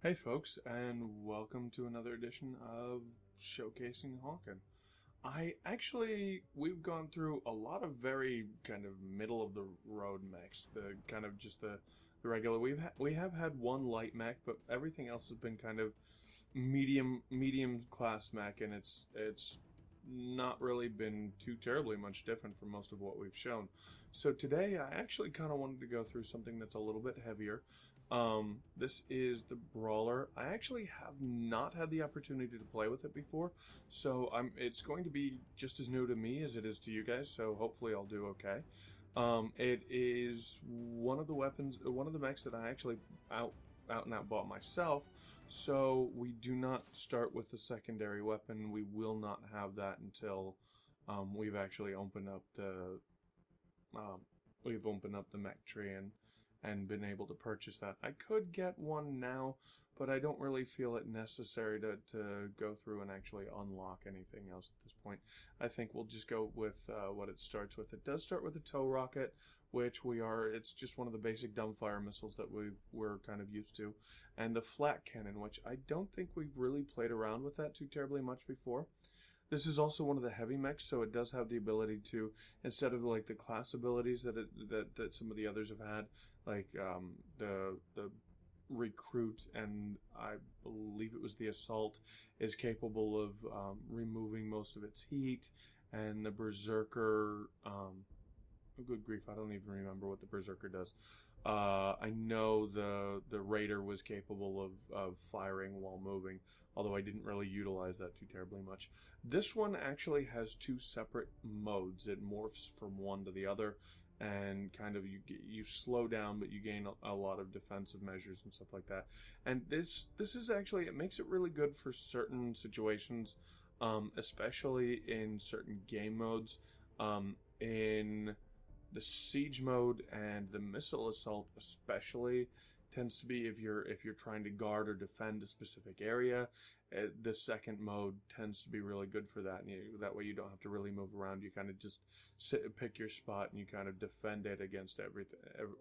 Hey folks, and welcome to another edition of Showcasing Hawken. We've gone through a lot of very kind of middle of the road mechs. The kind of just the regular. We have had one light mech, but everything else has been kind of medium class mech, and it's not really been too terribly much different from most of what we've shown. So today I actually kind of wanted to go through something that's a little bit heavier. This is the Brawler. I actually have not had the opportunity to play with it before, so it's going to be just as new to me as it is to you guys, so hopefully I'll do okay. It is one of the weapons, one of the mechs that I actually out and out bought myself, so we do not start with the secondary weapon. We will not have that until we've actually opened up the mech tree and been able to purchase that. I could get one now, but I don't really feel it necessary to go through and actually unlock anything else at this point. I think we'll just go with what it starts with. It does start with a tow rocket, which it's just one of the basic dumbfire missiles that we're kind of used to, and the flat cannon, which I don't think we've really played around with that too terribly much before. This is also one of the heavy mechs, so it does have the ability to, instead of like the class abilities that some of the others have had, like the recruit and I believe it was the assault, is capable of removing most of its heat, and the berserker, oh good grief, I don't even remember what the berserker does. I know the raider was capable of firing while moving, although I didn't really utilize that too terribly much. This one actually has two separate modes. It morphs from one to the other, and kind of you slow down, but you gain a lot of defensive measures and stuff like that. And this is actually, it makes it really good for certain situations, especially in certain game modes. In the siege mode and the missile assault especially tends to be if you're trying to guard or defend a specific area. The second mode tends to be really good for that, and that way you don't have to really move around. You kind of just pick your spot, and you kind of defend it against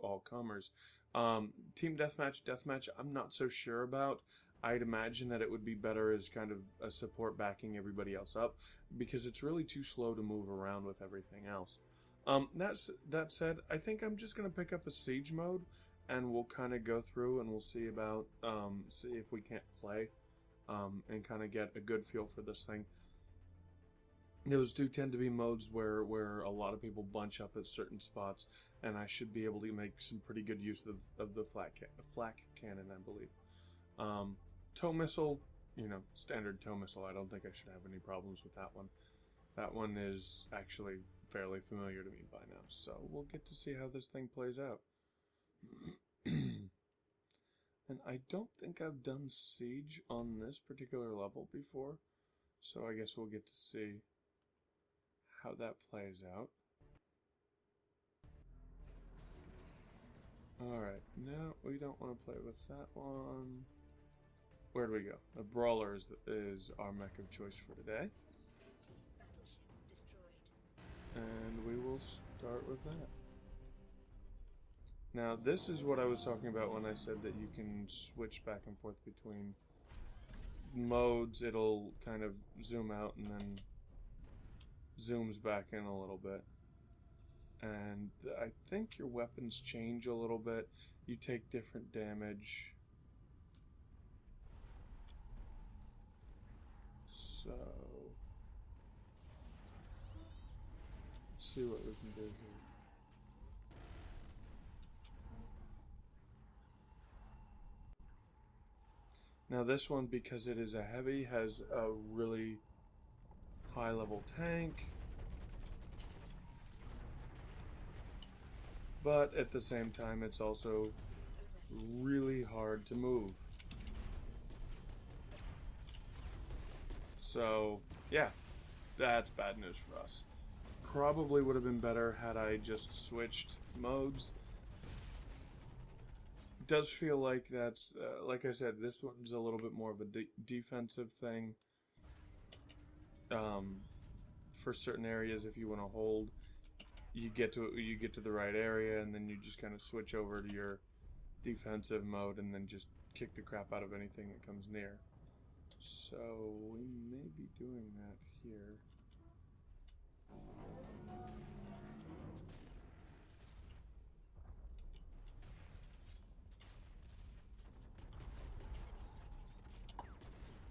all comers. Team deathmatch, I'm not so sure about. I'd imagine that it would be better as kind of a support backing everybody else up, because it's really too slow to move around with everything else. That said, I think I'm just gonna pick up a siege mode, and we'll kind of go through and we'll see about see if we can't play, and kind of get a good feel for this thing. Those do tend to be modes where a lot of people bunch up at certain spots, and I should be able to make some pretty good use of the flak cannon, I believe. Tow missile, standard tow missile. I don't think I should have any problems with that one. That one is actually fairly familiar to me by now, so we'll get to see how this thing plays out. And I don't think I've done siege on this particular level before, so I guess we'll get to see how that plays out. Alright, no, we don't want to play with that one. Where do we go? The Brawler is our mech of choice for today. And we will start with that. Now, this is what I was talking about when I said that you can switch back and forth between modes. It'll kind of zoom out and then zooms back in a little bit. And I think your weapons change a little bit. You take different damage. So let's see what we can do here. Now this one, because it is a heavy, has a really high level tank, but at the same time it's also really hard to move. So yeah, that's bad news for us. Probably would have been better had I just switched modes. It does feel like that's, like I said, this one's a little bit more of a defensive thing. For certain areas, if you want to hold, you get to the right area, and then you just kind of switch over to your defensive mode, and then just kick the crap out of anything that comes near. So we may be doing that here.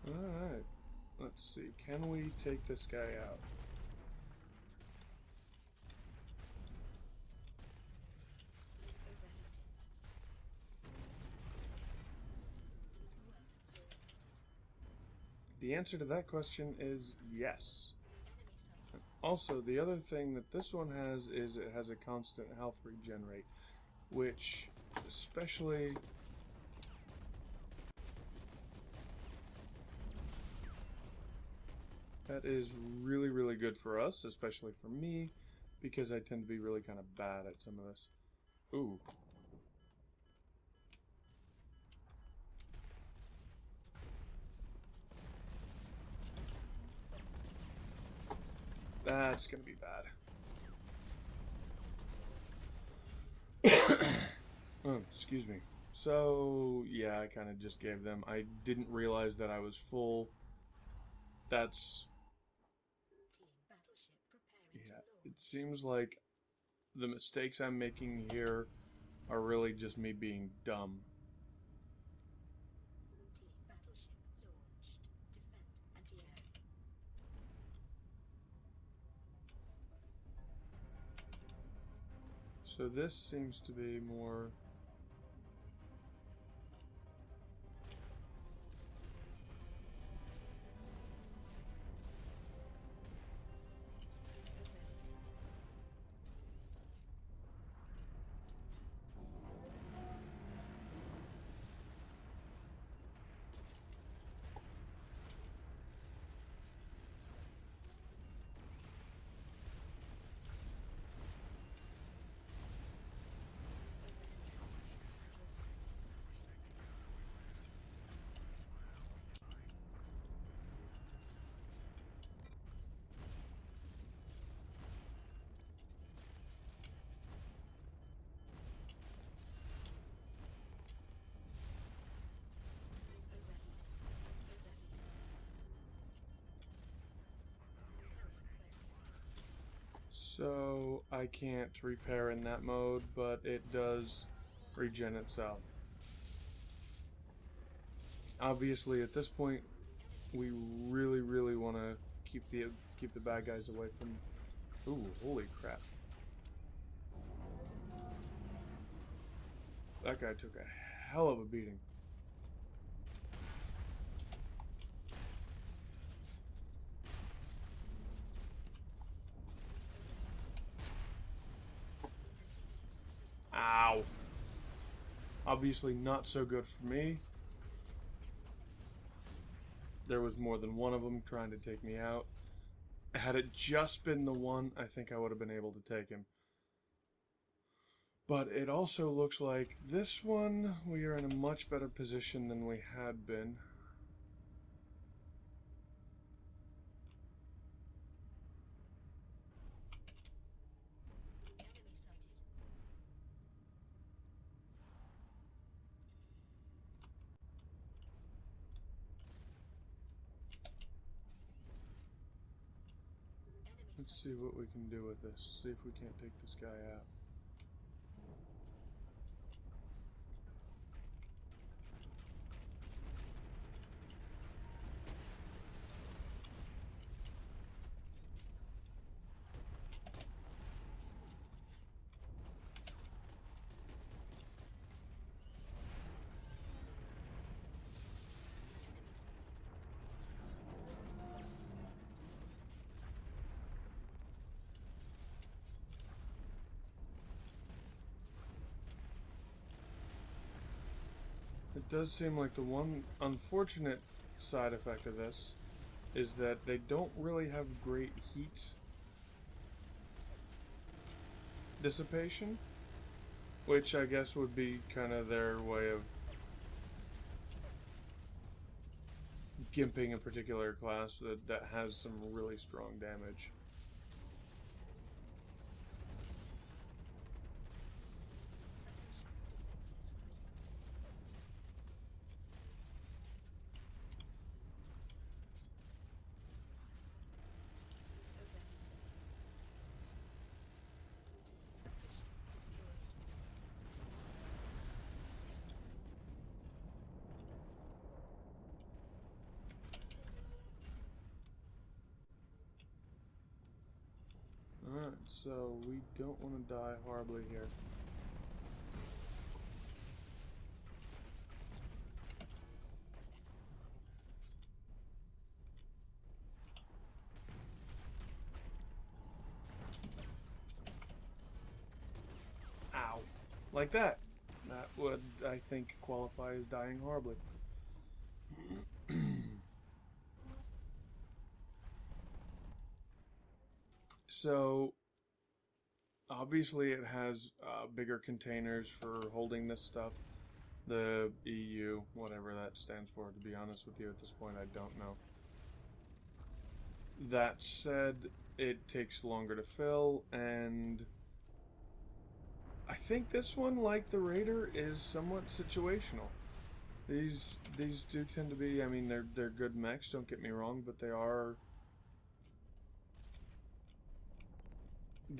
Alright, let's see. Can we take this guy out? The answer to that question is yes. Also, the other thing that this one has is it has a constant health regen rate, which especially that is really, really good for us, especially for me, because I tend to be really kind of bad at some of this. Ooh. That's gonna be bad. Oh, excuse me. So, yeah, I kind of just gave them. I didn't realize that I was full. That's... yeah, it seems like the mistakes I'm making here are really just me being dumb. So this seems to be more... So I can't repair in that mode, but it does regen itself. Obviously, at this point, we really, really want to keep the bad guys away from... Ooh, holy crap. That guy took a hell of a beating. Ow. Obviously not so good for me. There was more than one of them trying to take me out. Had it just been the one, I think I would have been able to take him. But it also looks like this one, we are in a much better position than we had been. Let's see what we can do with this. See if we can't take this guy out. It does seem like the one unfortunate side effect of this is that they don't really have great heat dissipation, which I guess would be kind of their way of gimping a particular class that has some really strong damage. So we don't want to die horribly here. Ow. Like that. That would, I think, qualify as dying horribly. So, obviously it has bigger containers for holding this stuff. The EU, whatever that stands for, to be honest with you at this point, I don't know. That said, it takes longer to fill, and I think this one, like the Raider, is somewhat situational. These do tend to be, I mean, they're good mechs, don't get me wrong, but they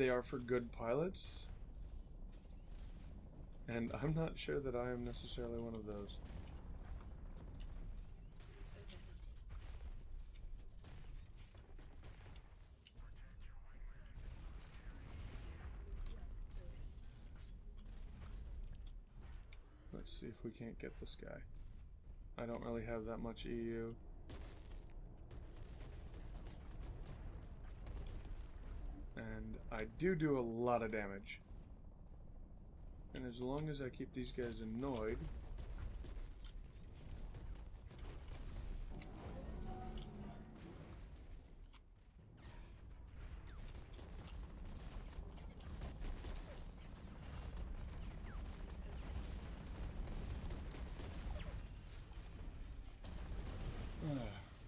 are for good pilots. And I'm not sure that I am necessarily one of those. Let's see if we can't get this guy. I don't really have that much EU. And I do a lot of damage. And as long as I keep these guys annoyed...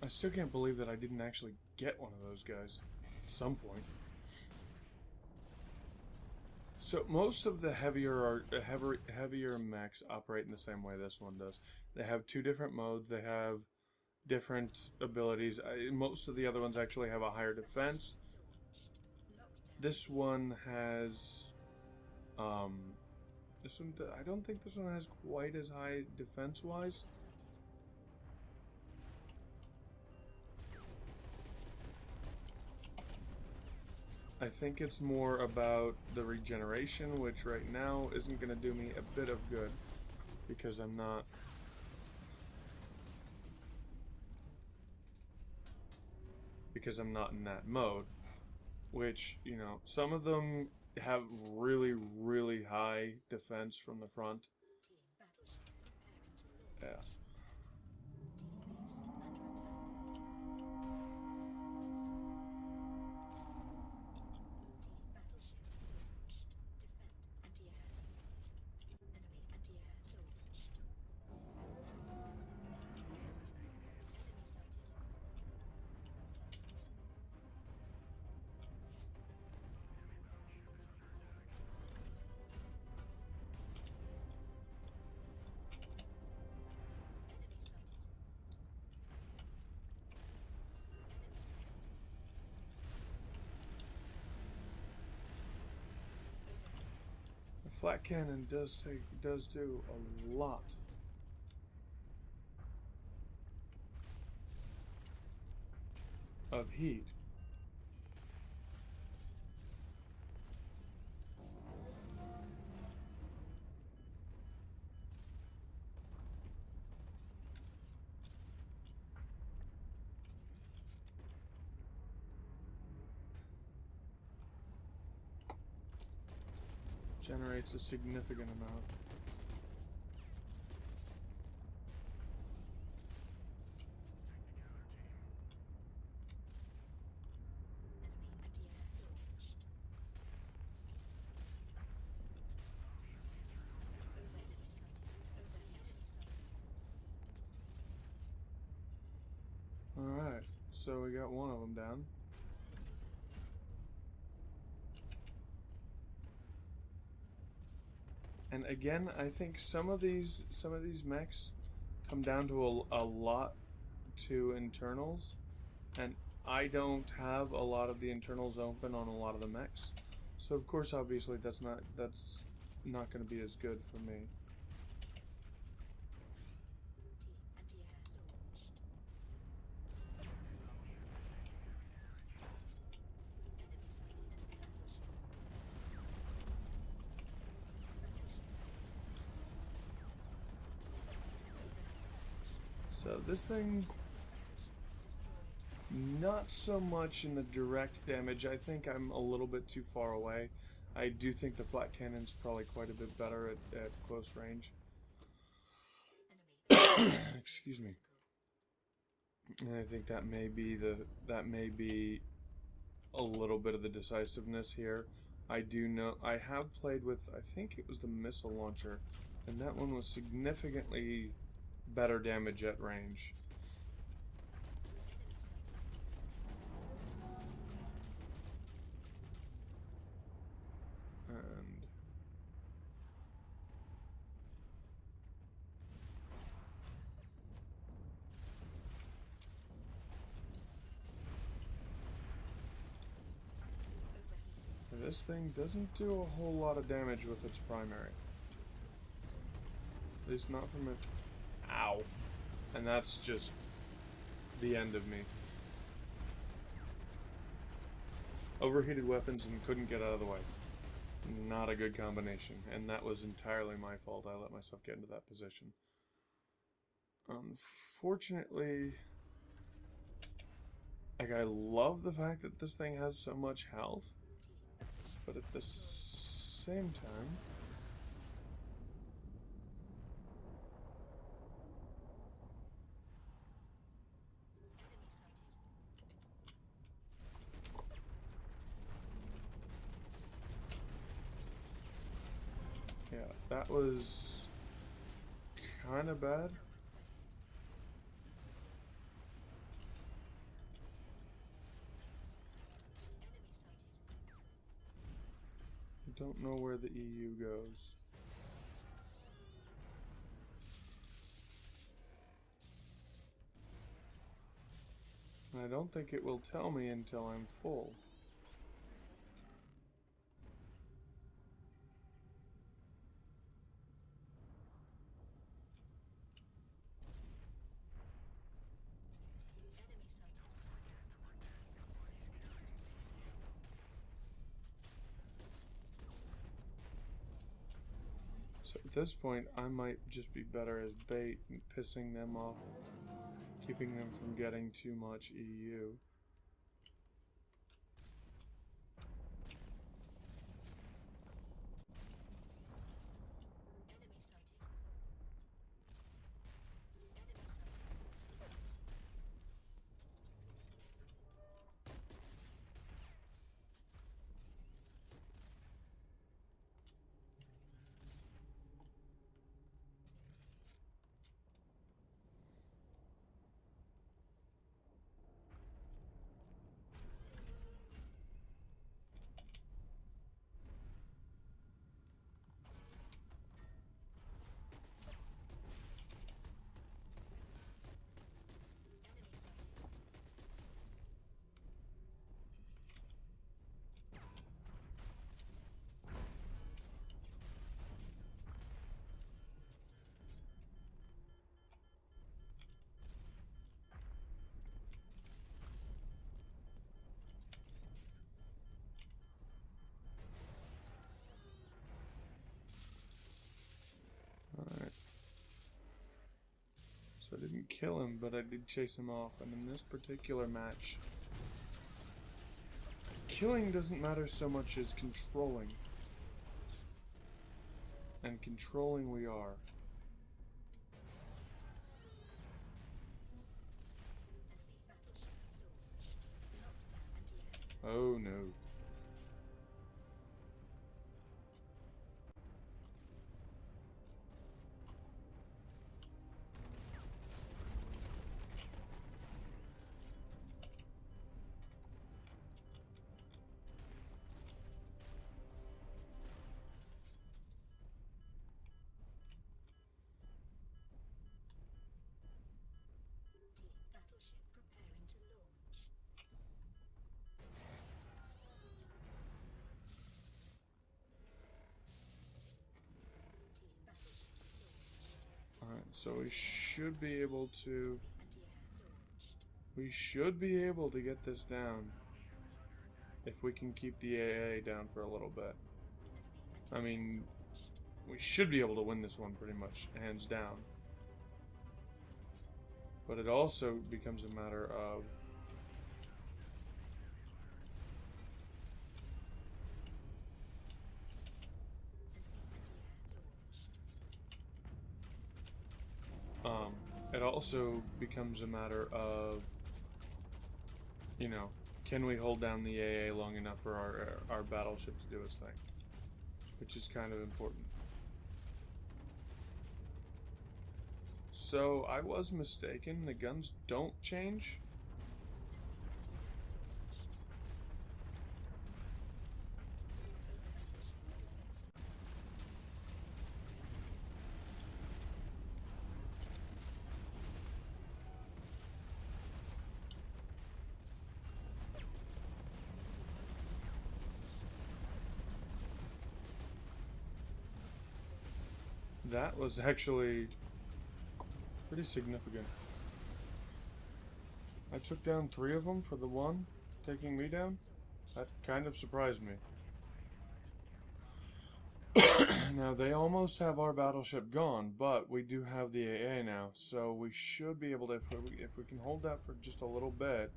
I still can't believe that I didn't actually get one of those guys at some point. So most of the heavier mechs operate in the same way this one does. They have two different modes. They have different abilities. Most of the other ones actually have a higher defense. This one has, I don't think this one has quite as high defense-wise. I think it's more about the regeneration, which right now isn't going to do me a bit of good because I'm not in that mode, which, you know, some of them have really, really high defense from the front. Yeah. Flat cannon does do a lot. Of heat. Generates a significant amount. Alright, so we got one of them down. And again, I think some of these mechs come down to a lot to internals, and I don't have a lot of the internals open on a lot of the mechs, so of course, obviously, that's not going to be as good for me. So this thing, not so much in the direct damage. I think I'm a little bit too far away. I do think the flat cannon's probably quite a bit better at close range. Excuse me. And I think that may be a little bit of the decisiveness here. I do know I have played with, I think it was the missile launcher, and that one was significantly better damage at range. And this thing doesn't do a whole lot of damage with its primary. At least not from it. Ow. And that's just the end of me. Overheated weapons and couldn't get out of the way. Not a good combination. And that was entirely my fault. I let myself get into that position. Unfortunately, like, I love the fact that this thing has so much health, but at the same time, yeah, that was kind of bad. I don't know where the EU goes. And I don't think it will tell me until I'm full. So at this point, I might just be better as bait and pissing them off, keeping them from getting too much EU. Alright. So I didn't kill him, but I did chase him off. And in this particular match, killing doesn't matter so much as controlling. And controlling we are. Oh no. Alright, so we should be able to get this down if we can keep the AA down for a little bit. I mean, we should be able to win this one pretty much, hands down. But it also becomes a matter of it also becomes a matter of, you know, can we hold down the AA long enough for our battleship to do its thing? Which is kind of important. So I was mistaken. The guns don't change. That was actually pretty significant. I took down 3 of them for the one taking me down. That kind of surprised me. Now, they almost have our battleship gone, but we do have the AA now, so we should be able to, if we can hold that for just a little bit.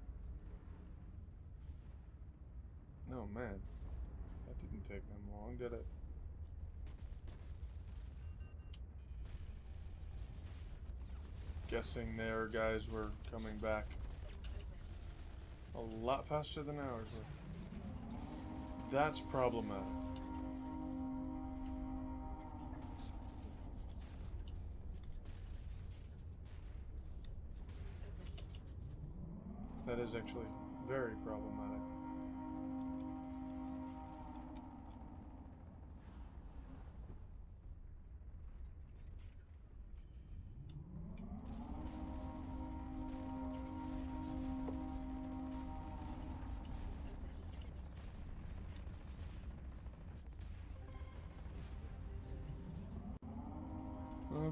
No, man. That didn't take them long, did it? Guessing their guys were coming back a lot faster than ours were. That's problematic. That is actually very problematic.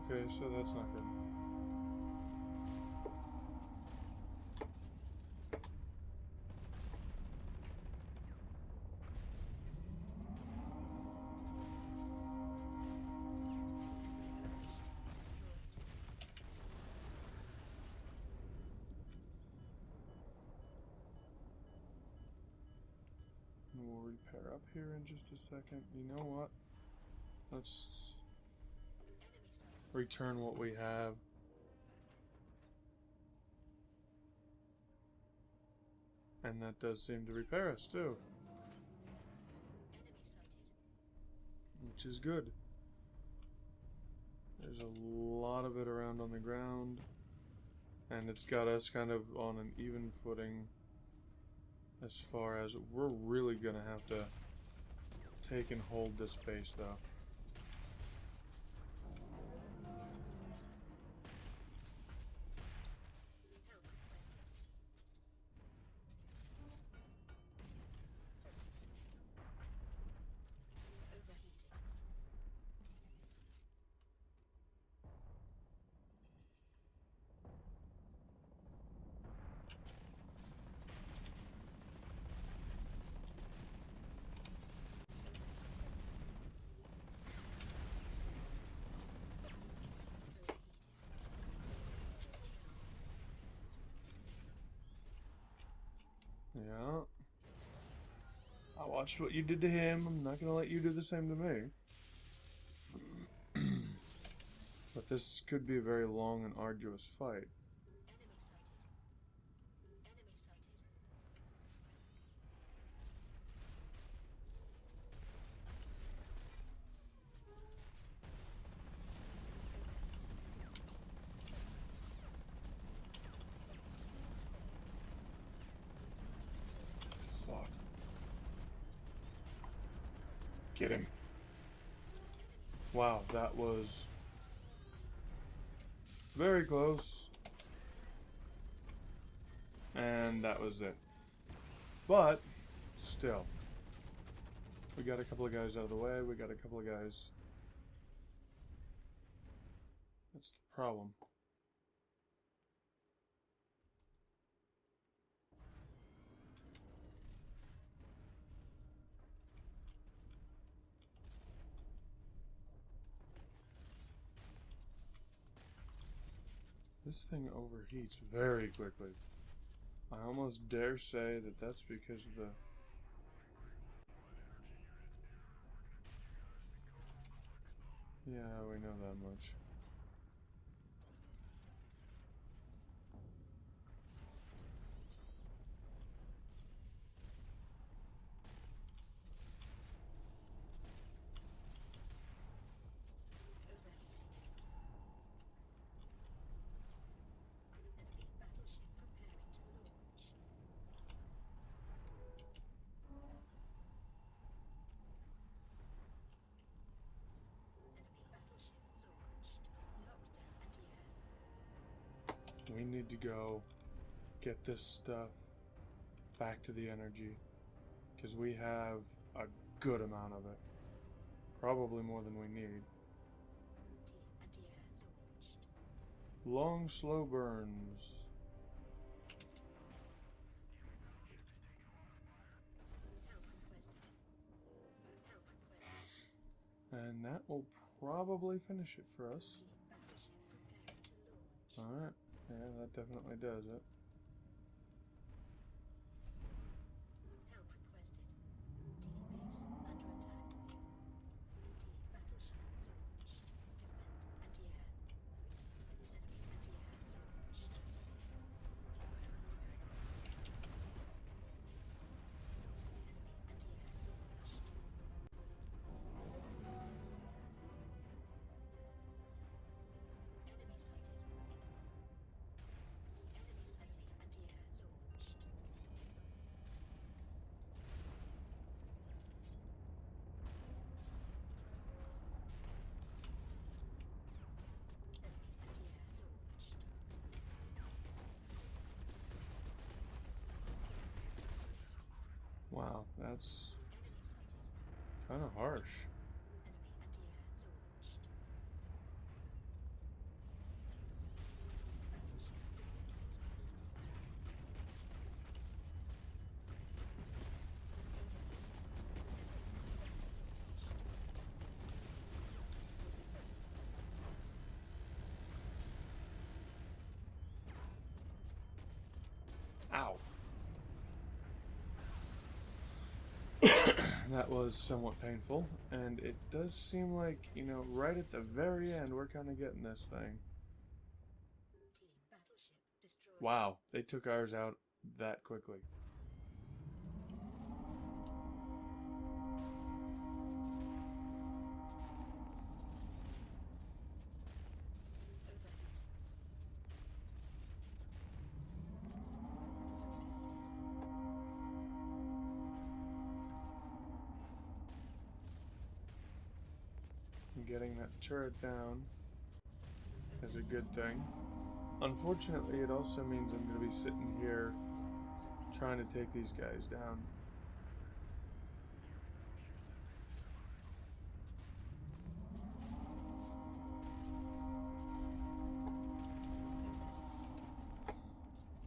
Okay, so that's not good. We'll repair up here in just a second. You know what? Let's return what we have. And that does seem to repair us too. Which is good. There's a lot of it around on the ground. And it's got us kind of on an even footing as far as we're really gonna have to take and hold this base though. Yeah. I watched what you did to him. I'm not gonna let you do the same to me. But this could be a very long and arduous fight. Fuck. Get him. Wow, that was very close. And that was it. But, still. We got a couple of guys out of the way. We got a couple of guys. That's the problem. This thing overheats very quickly. I almost dare say that that's because of the... Yeah, we know that much. We need to go get this stuff back to the energy, because we have a good amount of it. Probably more than we need. Long, slow burns. And that will probably finish it for us. Alright. Yeah, that definitely does it. Wow, that's kind of harsh. Ow. That was somewhat painful, and it does seem like, you know, right at the very end, we're kind of getting this thing. Wow, they took ours out that quickly. Getting that turret down is a good thing. Unfortunately, it also means I'm going to be sitting here trying to take these guys down.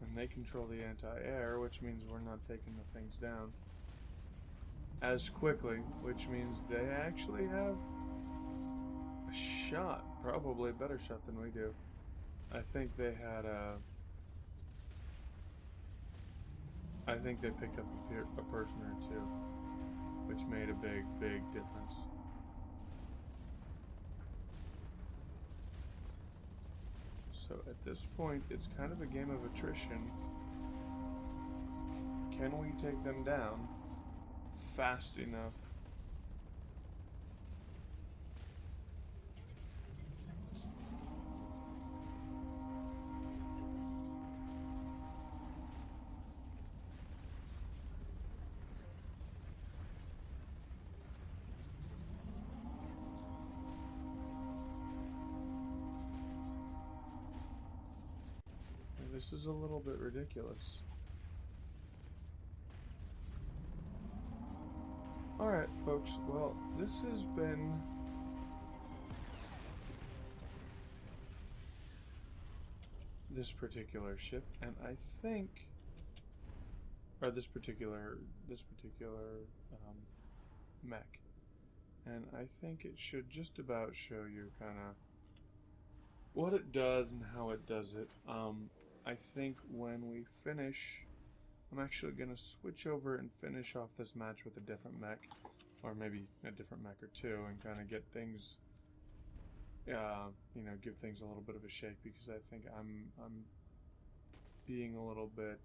And they control the anti-air, which means we're not taking the things down as quickly, which means they actually have a shot, probably a better shot than we do. I think they had I think they picked up a person or two, which made a big difference. So at this point, it's kind of a game of attrition. Can we take them down fast enough? This is a little bit ridiculous. Alright, folks, well, this has been this particular ship, and I think, or this particular mech, and I think it should just about show you kind of what it does and how it does it. I think when we finish, I'm actually going to switch over and finish off this match with a different mech, or maybe a different mech or two, and kind of get things, you know, give things a little bit of a shake, because I think I'm being a little bit,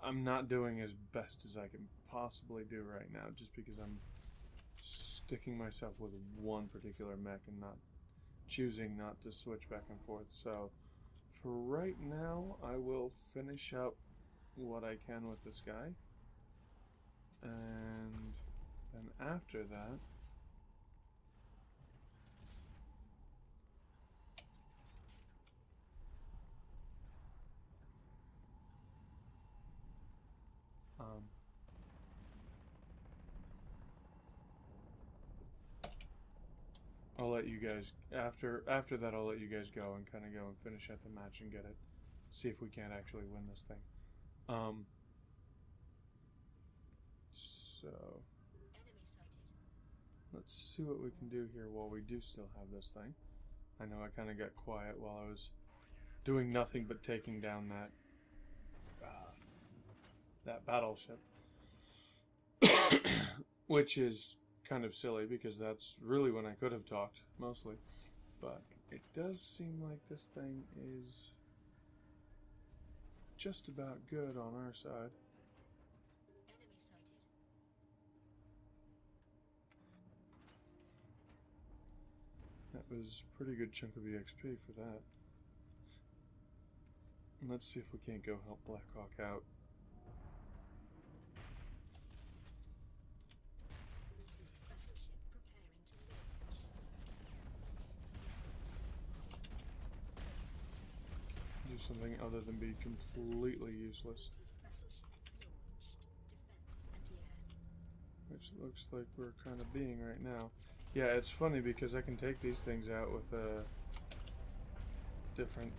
I'm not doing as best as I can possibly do right now, just because I'm sticking myself with one particular mech and not choosing not to switch back and forth. So for right now, I will finish up what I can with this guy, and then after that, I'll let you guys, after that, I'll let you guys go and kind of go and finish out the match and get it, see if we can't actually win this thing. So let's see what we can do here while we do still have this thing. I know I kind of got quiet while I was doing nothing but taking down that battleship, which is kind of silly because that's really when I could have talked mostly. But it does seem like this thing is just about good on our side. That was a pretty good chunk of EXP for that. And let's see if we can't go help Blackhawk out. Do something other than be completely useless. Which looks like we're kind of being right now. Yeah, it's funny because I can take these things out with a different...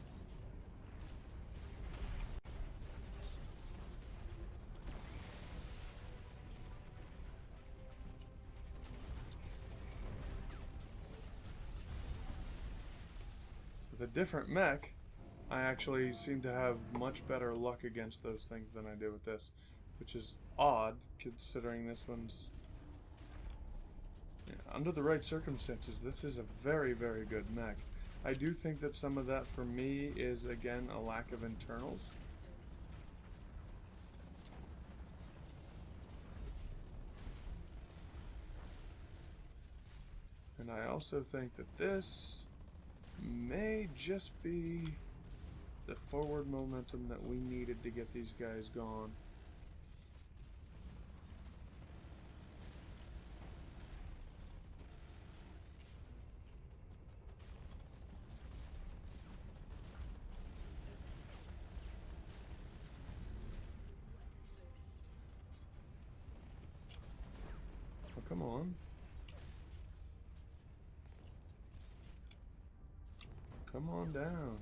With a different mech, I actually seem to have much better luck against those things than I do with this, which is odd considering this one's... under the right circumstances, this is a very, very good mech. I do think that some of that for me is, again, a lack of internals. And I also think that this may just be the forward momentum that we needed to get these guys gone. Oh, come on. Come on down.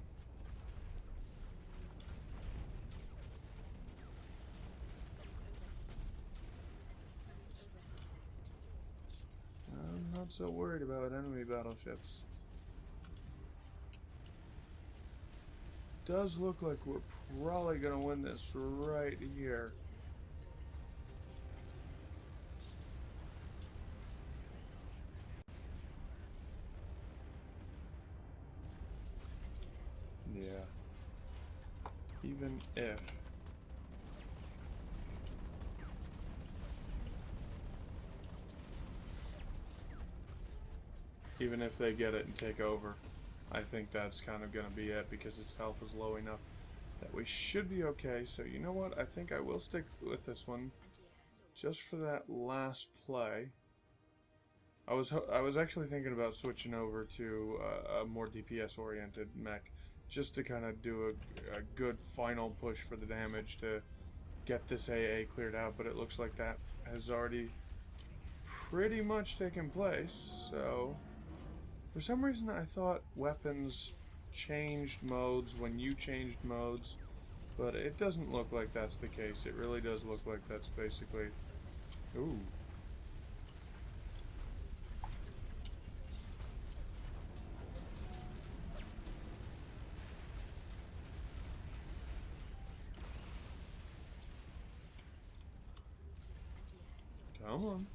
I'm not so worried about enemy battleships. Does look like we're probably gonna win this right here. Yeah. Even if... even if they get it and take over, I think that's kind of going to be it, because its health is low enough that we should be okay. So you know what? I think I will stick with this one just for that last play. I was actually thinking about switching over to a more DPS oriented mech, just to kind of do a good final push for the damage to get this AA cleared out, but it looks like that has already pretty much taken place. So for some reason I thought weapons changed modes when you changed modes, but it doesn't look like that's the case. It really does look like that's basically... Ooh. Come on.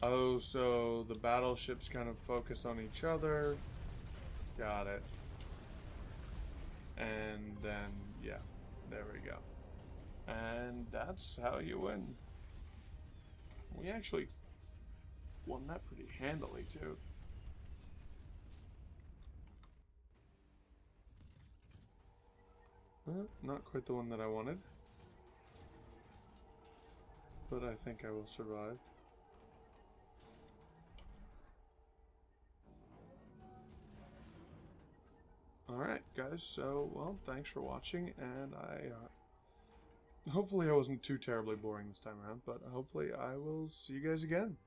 Oh, so the battleships kind of focus on each other. Got it. And then, yeah, there we go. And that's how you win. We actually won that pretty handily, too. Not quite the one that I wanted. But I think I will survive. Alright, guys, so, well, thanks for watching, and hopefully I wasn't too terribly boring this time around, but hopefully I will see you guys again.